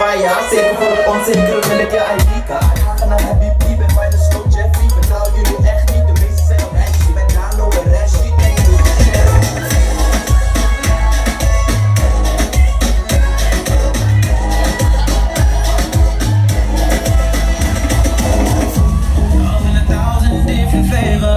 paar jaar. Zeker voor het onzekere wil ik je ID-kaart. Ga naar Habibi, ben bijna slow Jeffrey. Vertrouw jullie echt niet, de meeste zijn op Ashley. Met Dano en Rashid en je doet het All in 1,000 different flavors.